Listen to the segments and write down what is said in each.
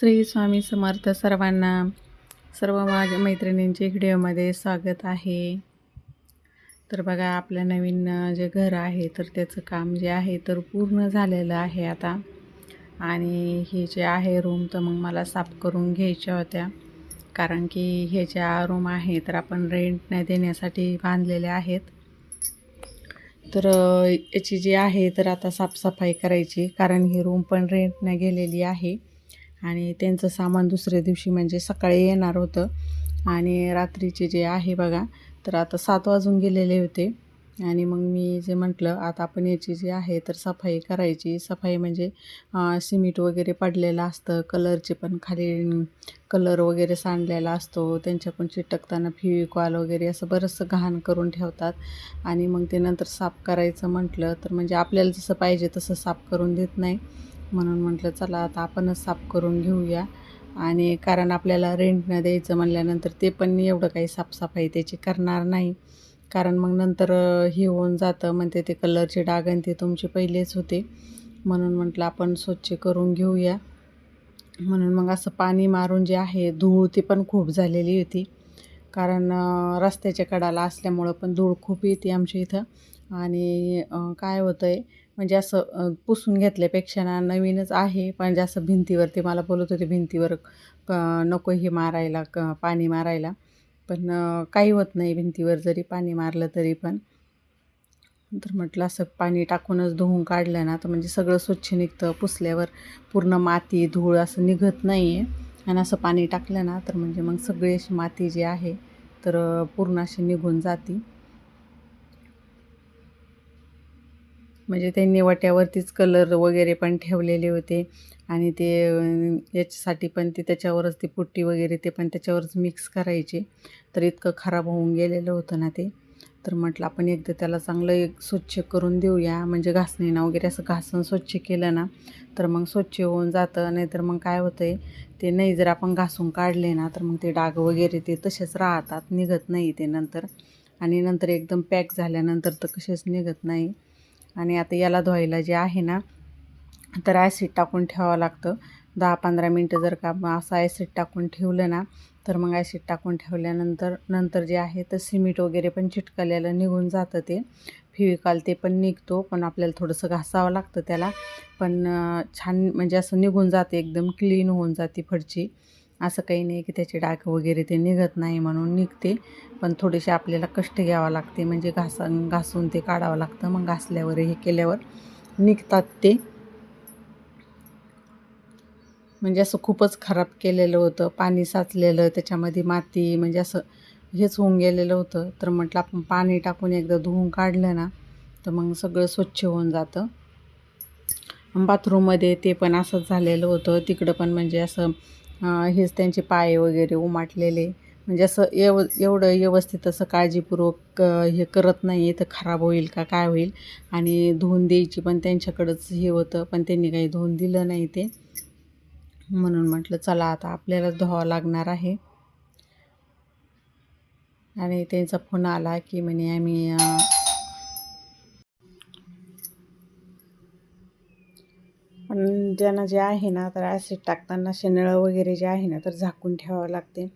श्री स्वामी समर्थ सर्वांना. सर्व माझ्या मैत्रिणींच्या व्हिडिओमध्ये स्वागत आहे. तर बघा, आपलं नवीन जे घर आहे तर त्याचं काम जे आहे तर पूर्ण झालेलं आहे आता. आणि हे जे आहे रूम तर मग मला साफ करून घ्यायच्या होत्या, कारण की हे ज्या रूम आहे तर आपण रेंटने देण्यासाठी बांधलेले आहेत. तर याची जी आहे तर आता साफसफाई करायची, कारण ही रूम पण रेंटने गेलेली आहे. आणि त्यांचं सामान दुसऱ्या दिवशी म्हणजे सकाळी येणार होतं. आणि रात्रीचे जे आहे बघा, तर आता 7 वाजून गेलेले होते. आणि मग मी जे म्हटलं आता आपण याची जी आहे तर सफाई करायची. सफाई म्हणजे सिमेंट वगैरे पडलेलं असतं, कलरचे पण खाली कलर वगैरे सांडलेला असतो, त्यांच्या पण चिटकताना फेविकॉल वगैरे असं बरंचसं घाण करून ठेवतात. आणि मग ते नंतर साफ करायचं म्हटलं तर म्हणजे आपल्याला जसं पाहिजे तसं साफ करून देत नाही. म्हणून म्हटलं चला आता आपणच साफ करून घेऊया. आणि कारण आपल्याला रेंटनं द्यायचं म्हणल्यानंतर ते पण एवढं काही साफसफाई त्याची करणार नाही, कारण मग नंतर हे होऊन जातं, म्हणते ते कलरचे डाग आणि ते तुमचे पहिलेच होते. म्हणून म्हटलं आपण स्वच्छ करून घेऊया. म्हणून मग असं पाणी मारून जे आहे, धूळ ती पण खूप झालेली होती, कारण रस्त्याच्या कडाला असल्यामुळं पण धूळ खूप येते आमच्या इथं. आणि काय होतं आहे म्हणजे असं पुसून घेतल्यापेक्षा ना नवीनच आहे, पण जास्त भिंतीवरती मला बोलत होते भिंतीवर नको हे मारायला, पाणी मारायला. पण काही होत नाही भिंतीवर जरी पाणी मारलं तरी पण. तर म्हटलं असं पाणी टाकूनच धुवून काढलं ना तर म्हणजे सगळं स्वच्छ निघतं. पुसल्यावर पूर्ण माती धूळ असं निघत नाही आहे. आणि असं पाणी टाकलं ना तर म्हणजे मग सगळी अशी माती जी आहे तर पूर्ण अशी निघून जाती. म्हणजे त्यांनी वाट्यावरतीच कलर वगैरे पण ठेवलेले होते. आणि ते याच्यासाठी पण ते त्याच्यावरच ती पुट्टी वगैरे ते पण त्याच्यावरच मिक्स करायचे. तर इतकं खराब होऊन गेलेलं होतं ना ते. तर म्हटलं आपण एकदा त्याला चांगलं एक स्वच्छ करून देऊया, म्हणजे घासणीनं वगैरे असं घासून स्वच्छ केलं ना तर मग स्वच्छ होऊन जातं. नाहीतर मग काय होतं आहे, ते नाही जर आपण घासून काढले ना तर मग ते डाग वगैरे ते तसेच राहतात, निघत नाही ते नंतर. आणि नंतर एकदम पॅक झाल्यानंतर तर कसेच निघत नाही. आणि आता याला धुवायला जे आहे ना तर ॲसिड टाकून ठेवावं लागतं. 10-15 मिनटं जर का असं ॲसिड टाकून ठेवलं ना तर मग ॲसिड टाकून ठेवल्यानंतर जे आहे तर सिमेंट वगैरे पण चिटकलेलं निघून जातं. ते फेविकॉल ते पण निघतो, पण आपल्याला थोडंसं घासावं लागतं त्याला. पण छान म्हणजे असं निघून जाते, एकदम क्लीन होऊन जाते फरची. असं काही नाही की त्याचे डाग वगैरे ते निघत नाही म्हणून निघते, पण थोडेसे आपल्याला कष्ट घ्यावं लागते, म्हणजे घासून ते काढावं लागतं. मग घासल्यावर हे केल्यावर निघतात ते. म्हणजे असं खूपच खराब केलेलं होतं, पाणी साचलेलं त्याच्यामध्ये, माती म्हणजे असं हेच होऊन गेलेलं होतं. तर म्हटलं आपण पाणी टाकून एकदा धुवून काढलं ना तर मग सगळं स्वच्छ होऊन जातं. बाथरूममध्ये ते पण असंच झालेलं होतं. तिकडं पण म्हणजे असं हेच त्यांचे पाय वगैरे उमाटलेले, म्हणजे असं एवढं व्यवस्थित असं काळजीपूर्वक हे करत नाही तर खराब होईल का काय होईल. आणि धुवून द्यायची पण त्यांच्याकडंच हे होतं, पण त्यांनी काही धुवून दिलं नाही ते. म्हणून म्हटलं चला आता आपल्याला धुवावं लागणार आहे. आणि त्यांचा फोन आला की म्हणे आम्ही पण ज्यांना जे आहे ना तर ॲसिड टाकताना शेनळं वगैरे जे आहे ना तर झाकून ठेवावं लागते,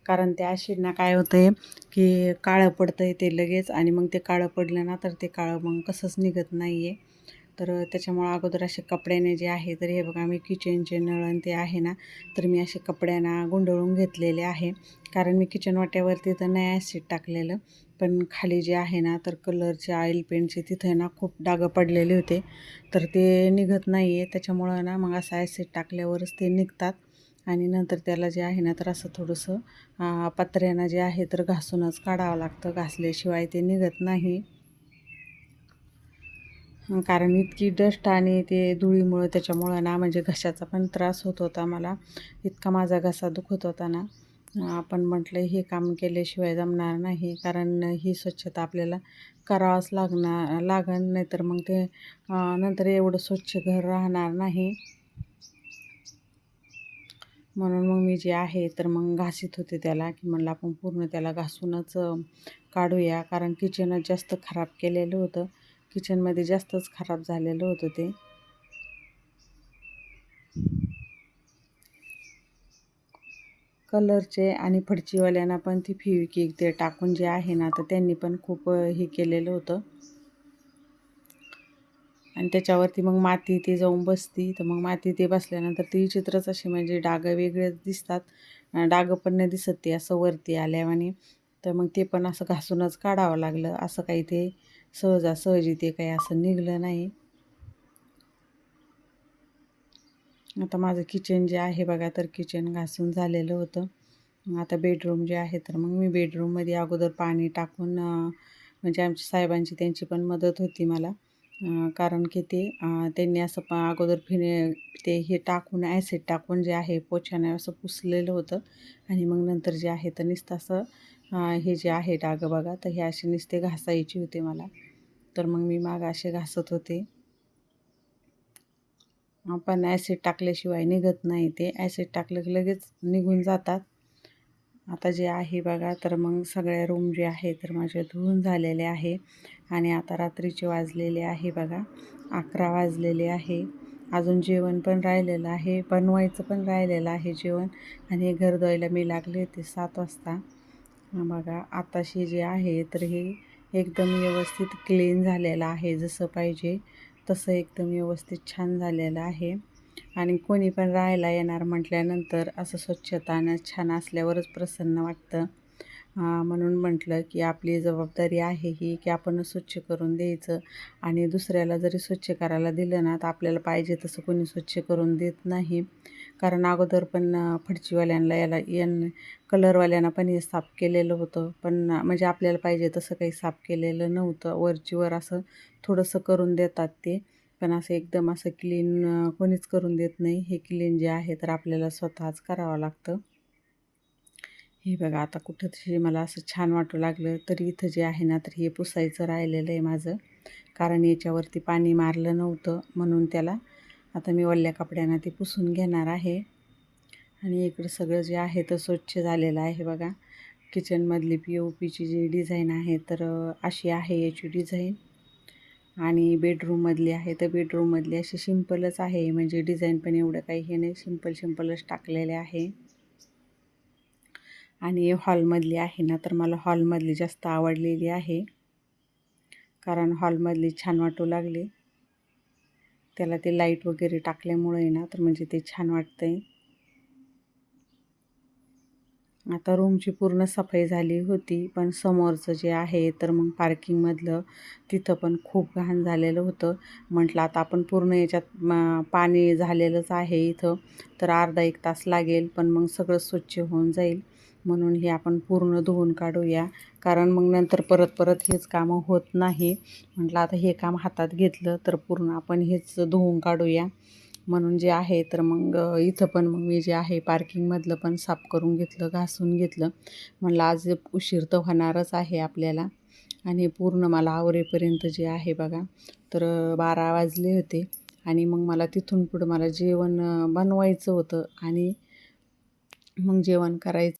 कारण त्या ॲसिडनं काय होतं आहे की काळं पडतं आहे ते लगेच. आणि मग ते काळं पडलं ना तर ते काळं मग कसंच निघत नाही आहे. तर त्याच्यामुळं अगोदर असे कपड्याने जे आहे तर हे बघा, मी किचनचे नळ ते आहे ना तर मी असे कपड्यांना गुंडळून घेतलेले आहे, कारण मी किचन वाट्यावरती तर नाही ॲसिड टाकलेलं, पण खाली जे आहे ना तर कलरचे ऑइल पेंटचे तिथे ना खूप डाग पडलेले होते. तर ते निघत नाही आहे, त्याच्यामुळं ना मग असं ॲसिड टाकल्यावरच ते निघतात. आणि नंतर त्याला जे आहे ना तर असं थोडंसं पत्र्यानं जे आहे तर घासूनच काढावं लागतं, घासल्याशिवाय ते निघत नाही. कारण इतकी डस्ट आणि ते धुळीमुळं त्याच्यामुळं ना म्हणजे घशाचा पण त्रास होत होता मला, इतका माझा घसा दुखत होता ना. आपण म्हटलं हे काम केल्याशिवाय जमणार नाही, कारण ही स्वच्छता आपल्याला करावंच लागन, नाहीतर मग ते नंतर एवढं स्वच्छ घर राहणार नाही. म्हणून मग मी जे आहे तर मग घासीत होते त्याला, की म्हणलं आपण पूर्ण त्याला घासूनच काढूया, कारण किचनच जास्त खराब केलेलं होतं. किचनमध्ये जास्तच खराब झालेलं होतं ते. कलरचे आणि फडचीवाल्यांना पण ती फेविक्विक ते टाकून जे आहे ना, तर त्यांनी पण खूप हे केलेलं होतं आणि त्याच्यावरती मग माती ते जाऊन बसती. तर मग माती ते बसल्यानंतर ती चित्रच असे म्हणजे डागं वेगळेच दिसतात. डागं पण नाही दिसत ते असं वरती आल्यावानी. तर मग ते पण असं घासूनच काढावं लागलं. असं काही ते सहजासहजी ते काही असं निघलं नाही. आता माझं किचन जे आहे बघा, तर किचन घासून झालेलं होतं. आता बेडरूम जे आहे, तर मग मी बेडरूममध्ये अगोदर पाणी टाकून म्हणजे आमच्या साहेबांची त्यांची पण मदत होती मला. कारण की ते त्यांनी असं अगोदर ते हे टाकून ॲसिड टाकून जे आहे पोछाने असं पुसलेलं होतं आणि मग नंतर जे आहे तर नुसतं असं हे जे आहे डाग बघा, तर हे असे नुसते घासायचे होते मला. तर मग मी मागं असे घासत होते. पण ॲसिड टाकल्याशिवाय निघत नाही ते. ॲसिड टाकलं की लगेच निघून जातात. आता जे आहे बघा, तर मग सगळ्या रूम जे आहे तर माझे धुवून झालेले आहे आणि आता रात्रीचे वाजलेले आहे बघा 11 वाजलेले आहे. अजून जेवण पण राहिलेलं आहे, बनवायचं पण राहिलेलं आहे जेवण आणि घर धुवायला मी लागले होते 7 वाजता. बघा आताशी जे आहे तर हे एकदम व्यवस्थित क्लीन झालेलं आहे, जसं पाहिजे तसं एकदम व्यवस्थित छान झालेलं आहे. आणि कोणी पण राहायला येणार म्हटल्यानंतर असं स्वच्छता आणि छान असल्यावरच प्रसन्न वाटतं. म्हणून म्हटलं की आपली जबाबदारी आहे ही की आपण स्वच्छ करून द्यायचं आणि दुसऱ्याला जरी स्वच्छ करायला दिलं ना, तर आपल्याला पाहिजे तसं कोणी स्वच्छ करून देत नाही. कारण अगोदर पण फडचीवाल्यांना कलरवाल्यांना पण हे साफ केलेलं होतं, पण म्हणजे आपल्याला पाहिजे तसं काही साफ केलेलं नव्हतं. वरचीवर असं थोडंसं करून देतात ते, पण असं एकदम असं क्लीन कोणीच करून देत नाही. हे क्लीन जे आहे तर आपल्याला स्वतःच करावं लागतं. हे बघा आता कुठं तरी मला असं छान वाटू लागलं, तरी इथं जे आहे ना, तर हे पुसायचं राहिलेलं आहे माझं. कारण याच्यावरती पाणी मारलं नव्हतं म्हणून त्याला आता मी ओल्या कपड्यांना ते पुसून घेणार आहे. आणि इकडं सगळं जे आहे तर स्वच्छ झालेलं आहे बघा. किचनमधली POPची जी डिझाईन आहे तर अशी आहे याची डिझाईन. आणि बेडरूममधली आहे तर बेडरूममधली अशी सिंपलच आहे, म्हणजे डिझाईन पण एवढं काही हे नाही, सिंपलच टाकलेले आहे. आणि हॉलमधली आहे ना, तर मला हॉलमधली जास्त आवडलेली आहे, कारण हॉलमधली छान वाटू लागली. त्याला ते लाईट वगैरे टाकल्यामुळे ना, तर म्हणजे ते छान वाटतंय. आता रूमची पूर्ण सफाई झाली होती, पण समोरचं जे आहे तर मग पार्किंगमधलं तिथं पण खूप घाण झालेलं होतं. म्हटलं आता आपण पूर्ण याच्यात पाणी झालेलंच आहे इथं, तर अर्धा 1 तास लागेल, पण मग सगळं स्वच्छ होऊन जाईल. म्हणून हे आपण पूर्ण धुवून काढूया, कारण मग नंतर परत हेच कामं होत नाही. म्हटलं आता हे काम हातात घेतलं तर पूर्ण आपण हेच धुवून काढूया. म्हणून जे आहे तर मग इथं पण मग मी जे आहे पार्किंगमधलं पण साफ करून घेतलं, घासून घेतलं. म्हणलं आज उशीर तर होणारच आहे आपल्याला. आणि पूर्ण मला आवरेपर्यंत जे आहे बघा, तर 12 वाजले होते आणि मग मला तिथून पुढं मला जेवण बनवायचं होतं आणि मग जेवण करायचं.